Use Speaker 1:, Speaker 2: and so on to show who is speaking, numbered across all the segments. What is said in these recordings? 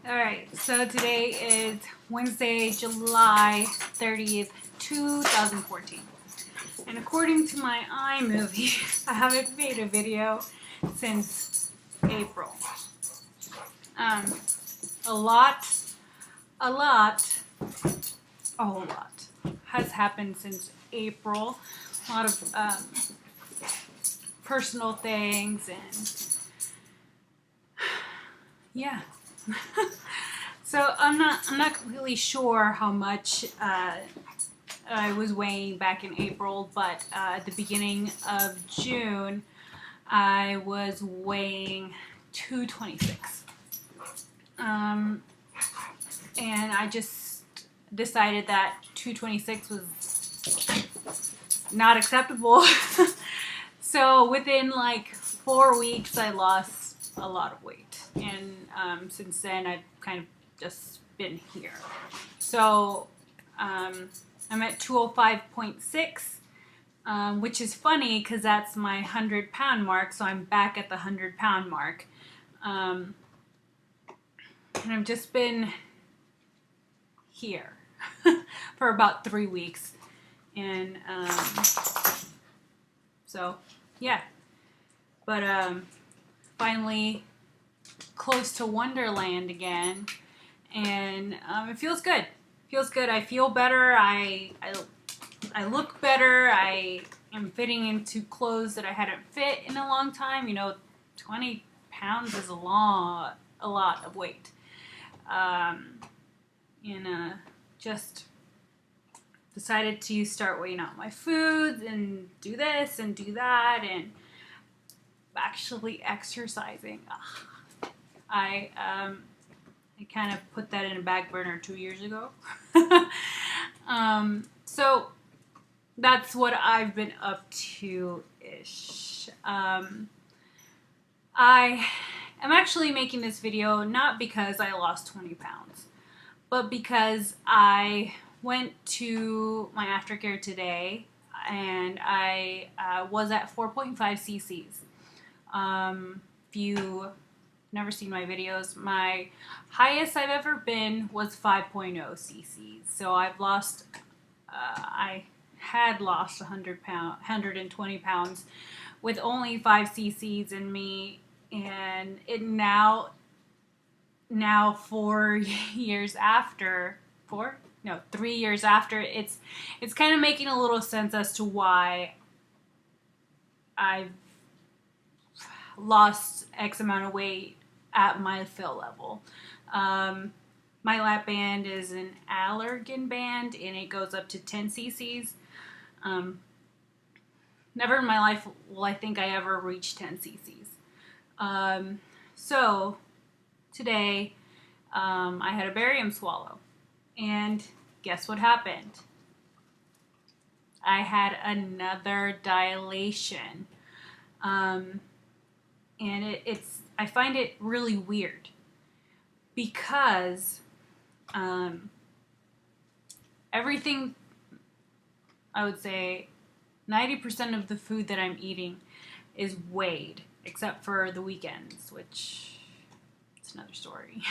Speaker 1: Alright, so today is Wednesday, July 30th, 2014. And according to my iMovie, I haven't made a video since April. Um, a lot, a lot, a whole lot has happened since April. A lot of personal things and yeah. So I'm not completely sure how much I was weighing back in April, but at the beginning of June, I was weighing 226. And I just decided that 226 was not acceptable. So within like 4 weeks, I lost a lot of weight. And since then, I've kind of just been here. So I'm at 205.6, which is funny because that's my 100-pound mark. So I'm back at the 100-pound mark. And I've just been here for about 3 weeks. And so, yeah. But finally close to Wonderland again. And it feels good. Feels good. I feel better. I look better. I am fitting into clothes that I hadn't fit in a long time. 20 pounds is a lot of weight. Just decided to start weighing out my foods and do this and do that and actually exercising. I kind of put that in a back burner 2 years ago. So that's what I've been up to-ish. I am actually making this video not because I lost 20 pounds, but because I went to my aftercare today and I was at 4.5 cc's. If you never seen my videos, my highest I've ever been was 5.0 cc's. So I had lost 120 pounds with only 5 cc's in me, and it now 3 years after, it's kind of making a little sense as to why I've lost X amount of weight at my fill level. My lap band is an Allergan band and it goes up to 10 cc's. Never in my life will I think I ever reach 10 cc's. So today I had a barium swallow, and guess what happened? I had another dilation. And I find it really weird because everything, I would say 90% of the food that I'm eating is weighed, except for the weekends, which it's another story.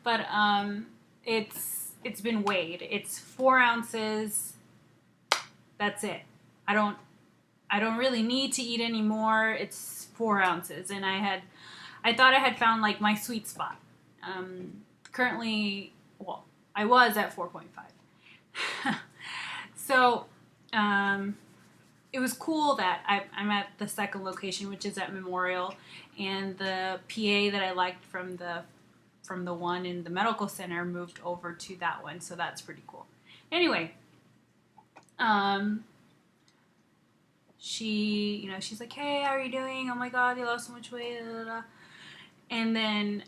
Speaker 1: But it's been weighed. It's 4 ounces. That's it. I don't really need to eat anymore. It's 4 ounces, and I thought I had found like my sweet spot. Currently, I was at 4.5. So, it was cool that I'm at the second location, which is at Memorial, and the PA that I liked from the one in the medical center moved over to that one, so that's pretty cool. Anyway, she's like, hey, how are you doing? Oh my god, you lost so much weight. Blah, blah, blah. And then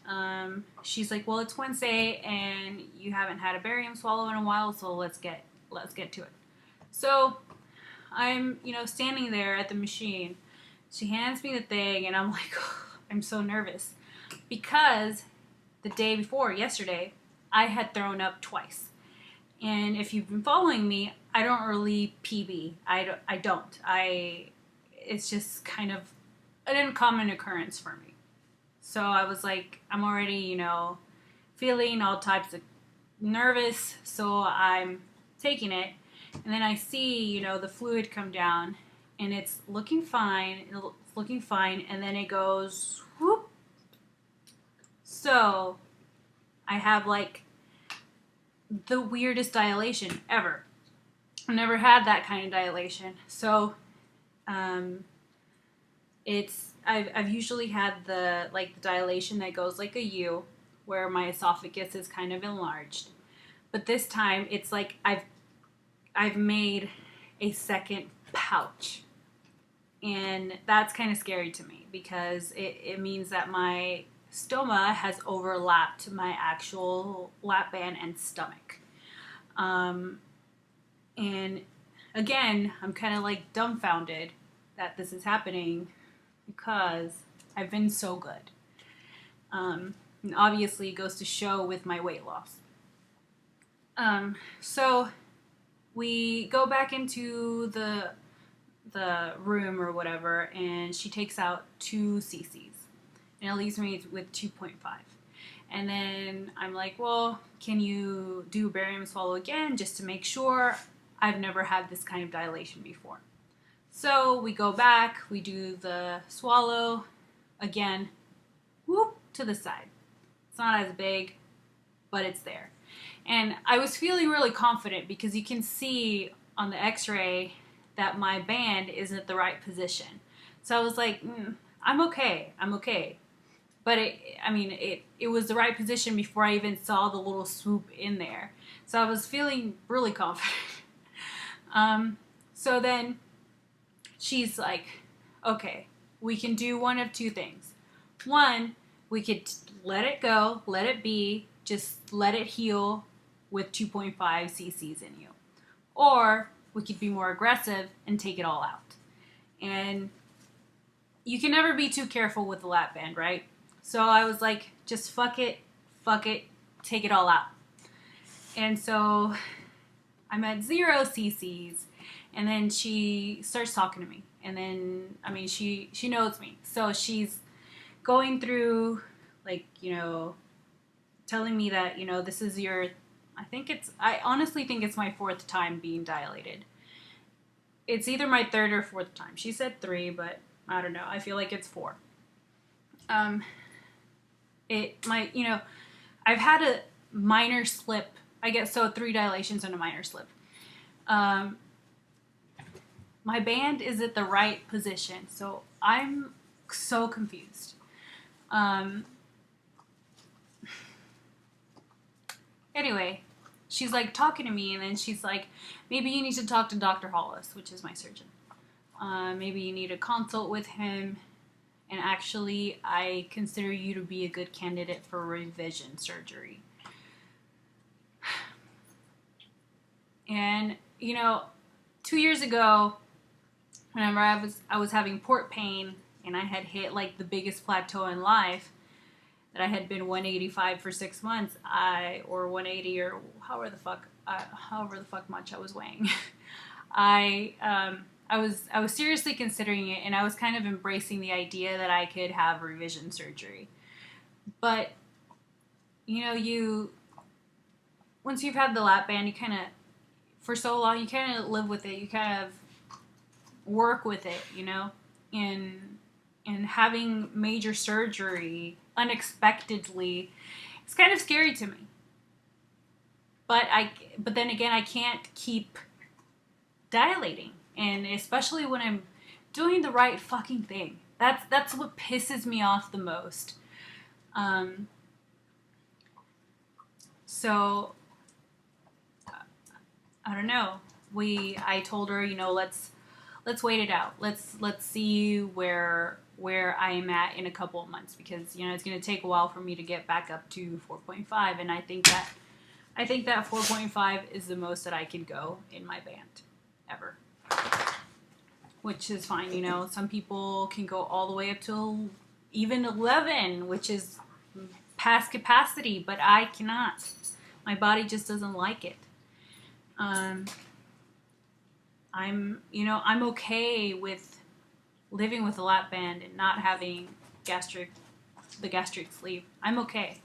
Speaker 1: she's like, well, it's Wednesday and you haven't had a barium swallow in a while, so let's get to it. So I'm standing there at the machine. She hands me the thing and I'm like, oh, I'm so nervous because the day before, yesterday, I had thrown up twice. And if you've been following me, I don't really PB. I don't. It's just kind of an uncommon occurrence for me. So I was like, I'm already, feeling all types of nervous, so I'm taking it, and then I see, you know, the fluid come down, and it's looking fine, and then it goes whoop. So I have like the weirdest dilation ever. I've never had that kind of dilation. So I've usually had the dilation that goes like a U, where my esophagus is kind of enlarged. But this time it's like I've made a second pouch. And that's kind of scary to me because it means that my stoma has overlapped my actual lap band and stomach. And again, I'm kind of like dumbfounded that this is happening because I've been so good. And obviously, it goes to show with my weight loss. So we go back into the room or whatever, and she takes out 2 cc's, and it leaves me with 2.5. And then I'm like, well, can you do barium swallow again just to make sure? I've never had this kind of dilation before. So we go back, we do the swallow again, whoop, to the side. It's not as big, but it's there. And I was feeling really confident because you can see on the x-ray that my band isn't the right position. So I was like, I'm okay. But it was the right position before I even saw the little swoop in there. So I was feeling really confident. So then she's like, okay, we can do one of 2 things. One, we could let it go, let it be, just let it heal with 2.5 cc's in you. Or we could be more aggressive and take it all out. And you can never be too careful with the lap band, right? So I was like, just fuck it, take it all out. And so I'm at 0 cc's, and then she starts talking to me. And then, she knows me. So she's going through, telling me that, this is your, I honestly think it's my 4th time being dilated. It's either my 3rd or 4th time. She said 3, but I don't know. I feel like it's 4. I've had a minor slip. I guess so. 3 dilations and a minor slip. My band is at the right position, so I'm so confused. Anyway, she's like talking to me, and then she's like, maybe you need to talk to Dr. Hollis, which is my surgeon. Maybe you need to consult with him. And actually, I consider you to be a good candidate for revision surgery. And 2 years ago, whenever I was having port pain, and I had hit like the biggest plateau in life, that I had been 185 for 6 months, or 180, or however the fuck much I was weighing. I was seriously considering it, and I was kind of embracing the idea that I could have revision surgery. But once you've had the lap band, you kind of, for so long, you kind of live with it. You kind of work with it, and having major surgery unexpectedly, it's kind of scary to me. But then again, I can't keep dilating, and especially when I'm doing the right fucking thing. That's what pisses me off the most. So I don't know. I told her, let's wait it out. Let's see where I am at in a couple of months, because it's going to take a while for me to get back up to 4.5, and I think that 4.5 is the most that I can go in my band ever, which is fine. Some people can go all the way up to even 11, which is past capacity, but I cannot. My body just doesn't like it. I'm okay with living with a lap band and not having the gastric sleeve. I'm okay.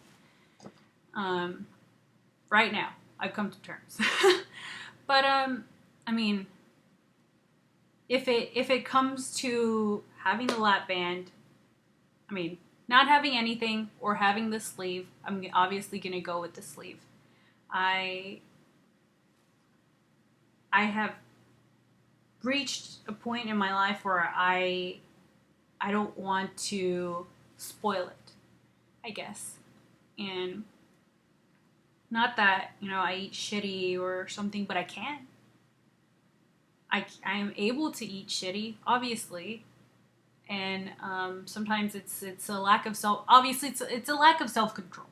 Speaker 1: Right now, I've come to terms. But I mean, if it comes to having the lap band, I mean, not having anything or having the sleeve, I'm obviously gonna go with the sleeve. I have reached a point in my life where I don't want to spoil it, I guess. And not that, I eat shitty or something, but I can. I am able to eat shitty, obviously, and sometimes it's a lack of obviously it's a lack of self control,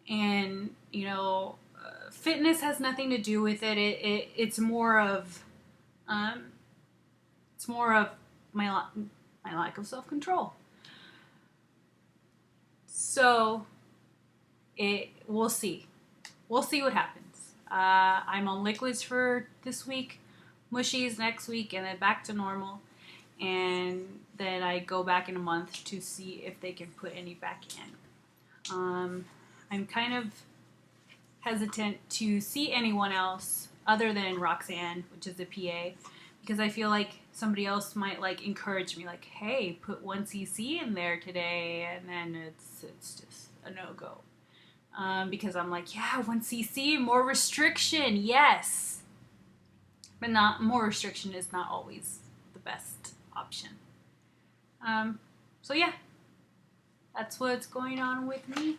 Speaker 1: and fitness has nothing to do with it. It's more of um, my my lack of self control. So we'll see. We'll see what happens. I'm on liquids for this week, mushies next week, and then back to normal. And then I go back in a month to see if they can put any back in. I'm kind of hesitant to see anyone else other than Roxanne, which is the PA, because I feel like somebody else might encourage me, hey, put 1cc in there today, and then it's just a no-go. Because I'm yeah, 1cc, more restriction, yes. But more restriction is not always the best option. So yeah, that's what's going on with me.